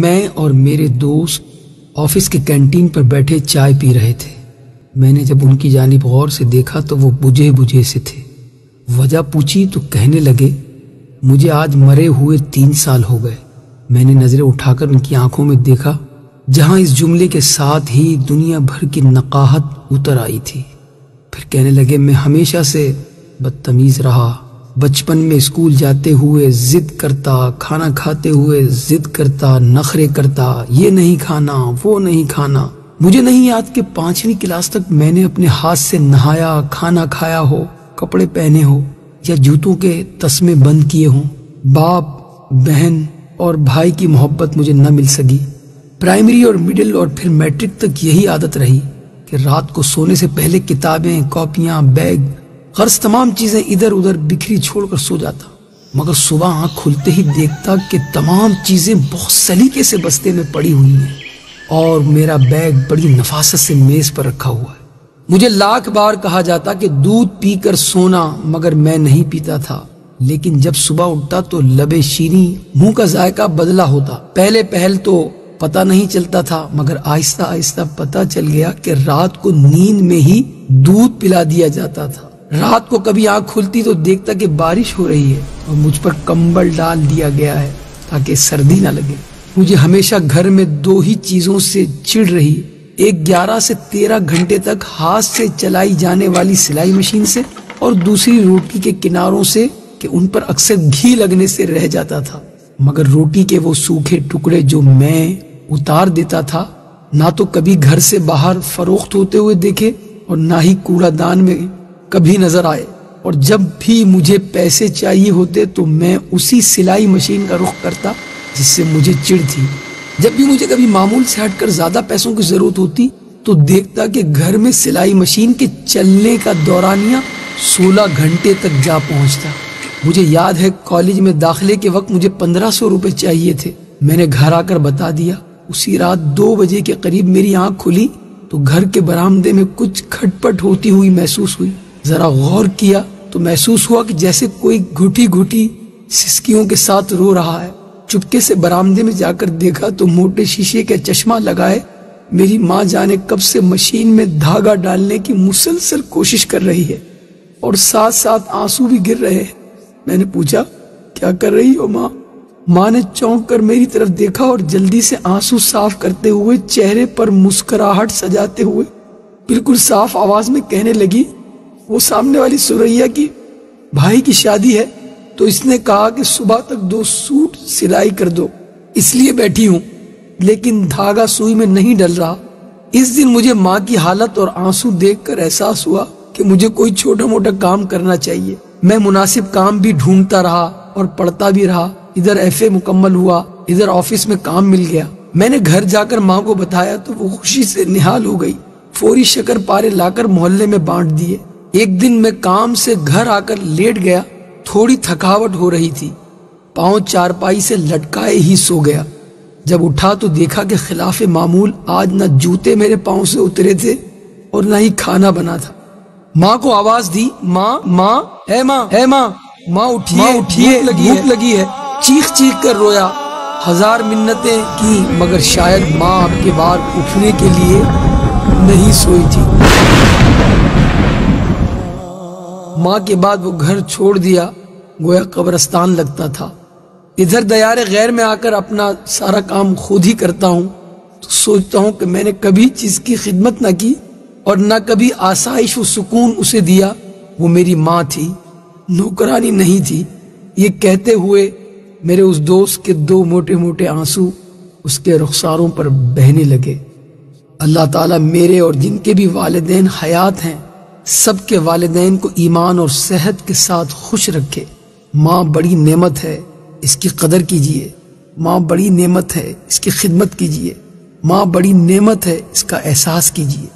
میں اور میرے دوست آفس کے کینٹین پر بیٹھے چائے پی رہے تھے۔ میں نے جب ان کی جانب غور سے دیکھا تو وہ بجھے بجھے سے تھے۔ وجہ پوچھی تو کہنے لگے، مجھے آج مرے ہوئے 3 سال ہو گئے۔ میں نے نظریں اٹھا کر ان کی آنکھوں میں دیکھا، جہاں اس جملے کے ساتھ ہی دنیا بھر کی نقاہت اتر آئی تھی۔ پھر کہنے لگے، میں ہمیشہ سے بدتمیز رہا۔ بچپن میں اسکول جاتے ہوئے ضد کرتا، کھانا کھاتے ہوئے ضد کرتا، نخرے کرتا، یہ نہیں کھانا، وہ نہیں کھانا۔ مجھے نہیں یاد کہ 5ویں کلاس تک میں نے اپنے ہاتھ سے نہایا، کھانا کھایا ہو، کپڑے پہنے ہو یا جوتوں کے تسمے بند کیے ہوں۔ باپ، بہن اور بھائی کی محبت مجھے نہ مل سکی۔ پرائمری اور مڈل اور پھر میٹرک تک یہی عادت رہی کہ رات کو سونے سے پہلے کتابیں، کاپیاں، بیگ، غرض تمام چیزیں ادھر ادھر بکھری چھوڑ کر سو جاتا، مگر صبح آنکھ کھلتے ہی دیکھتا کہ تمام چیزیں بہت سلیقے سے بستے میں پڑی ہوئی ہیں اور میرا بیگ بڑی نفاست سے میز پر رکھا ہوا ہے۔ مجھے لاکھ بار کہا جاتا کہ دودھ پی کر سونا، مگر میں نہیں پیتا تھا۔ لیکن جب صبح اٹھتا تو لبے شیریں، منہ کا ذائقہ بدلا ہوتا۔ پہل تو پتہ نہیں چلتا تھا، مگر آہستہ آہستہ پتہ چل گیا کہ رات کو نیند میں ہی دودھ پلا دیا جاتا تھا۔ رات کو کبھی آنکھ کھلتی تو دیکھتا کہ بارش ہو رہی ہے اور مجھ پر کمبل ڈال دیا گیا ہے تاکہ سردی نہ لگے۔ مجھے ہمیشہ گھر میں 2 ہی چیزوں سے چڑ رہی، ایک 11 سے 13 گھنٹے تک ہاتھ سے چلائی جانے والی سلائی مشین سے، اور دوسری روٹی کے کناروں سے کہ ان پر اکثر گھی لگنے سے رہ جاتا تھا۔ مگر روٹی کے وہ سوکھے ٹکڑے جو میں اتار دیتا تھا، نہ تو کبھی گھر سے باہر فروخت ہوتے ہوئے دیکھے اور نہ ہی کوڑا دان میں کبھی نظر آئے۔ اور جب بھی مجھے پیسے چاہیے ہوتے تو میں اسی سلائی مشین کا رخ کرتا جس سے مجھے چڑ تھی۔ جب بھی مجھے کبھی معمول سے ہٹ کر زیادہ پیسوں کی ضرورت ہوتی تو دیکھتا کہ گھر میں سلائی مشین کے چلنے کا دورانیہ 16 گھنٹے تک جا پہنچتا۔ مجھے یاد ہے کالج میں داخلے کے وقت مجھے 1500 روپے چاہیے تھے۔ میں نے گھر آ کر بتا دیا۔ اسی رات 2 بجے کے قریب میری آنکھ کھلی تو گھر کے برآمدے میں کچھ کھٹ پٹ ہوتی ہوئی محسوس ہوئی۔ ذرا غور کیا تو محسوس ہوا کہ جیسے کوئی گھٹی گھٹی سسکیوں کے ساتھ رو رہا ہے۔ چپکے سے برآمدے میں جا کر دیکھا تو موٹے شیشے کا چشمہ لگائے میری ماں جانے کب سے مشین میں دھاگا ڈالنے کی مسلسل کوشش کر رہی ہے اور ساتھ ساتھ آنسو بھی گر رہے ہیں۔ میں نے پوچھا، کیا کر رہی ہو ماں؟ ماں نے چونک کر میری طرف دیکھا اور جلدی سے آنسو صاف کرتے ہوئے چہرے پر مسکراہٹ سجاتے ہوئے بالکل صاف آواز میں کہنے لگی، وہ سامنے والی سریا کی بھائی کی شادی ہے تو اس نے کہا کہ صبح تک 2 سوٹ سلائی کر دو، اس لیے بیٹھی ہوں، لیکن دھاگا سوئی میں نہیں ڈل رہا۔ اس دن مجھے ماں کی حالت اور آنسو دیکھ کر احساس ہوا کہ مجھے کوئی چھوٹا موٹا کام کرنا چاہیے۔ میں مناسب کام بھی ڈھونڈتا رہا اور پڑھتا بھی رہا۔ ادھر FA مکمل ہوا، ادھر آفس میں کام مل گیا۔ میں نے گھر جا کر ماں کو بتایا تو وہ خوشی سے نہال ہو گئی۔ فوری شکر پارے لا کر محلے میں بانٹ دیے۔ ایک دن میں کام سے گھر آ کر لیٹ گیا، تھوڑی تھکاوٹ ہو رہی تھی، پاؤں چارپائی سے لٹکائے ہی سو گیا۔ جب اٹھا تو دیکھا کہ خلاف معمول آج نہ جوتے میرے پاؤں سے اترے تھے اور نہ ہی کھانا بنا تھا۔ ماں کو آواز دی، ماں ماں اے ماں اے ماں، ماں اٹھیے، بھوک لگی ہے۔ چیخ چیخ کر رویا، 1000 منتیں کی، مگر شاید ماں اب کے بعد اٹھنے کے لیے نہیں سوئی تھی۔ ماں کے بعد وہ گھر چھوڑ دیا، گویا قبرستان لگتا تھا۔ ادھر دیار غیر میں آ کر اپنا سارا کام خود ہی کرتا ہوں تو سوچتا ہوں کہ میں نے کبھی چیز کی خدمت نہ کی اور نہ کبھی آسائش و سکون اسے دیا۔ وہ میری ماں تھی، نوکرانی نہیں تھی۔ یہ کہتے ہوئے میرے اس دوست کے 2 موٹے موٹے آنسو اس کے رخساروں پر بہنے لگے۔ اللہ تعالیٰ میرے اور جن کے بھی والدین حیات ہیں سب کے والدین کو ایمان اور صحت کے ساتھ خوش رکھے۔ ماں بڑی نعمت ہے، اس کی قدر کیجیے۔ ماں بڑی نعمت ہے، اس کی خدمت کیجیے۔ ماں بڑی نعمت ہے، اس کا احساس کیجیے۔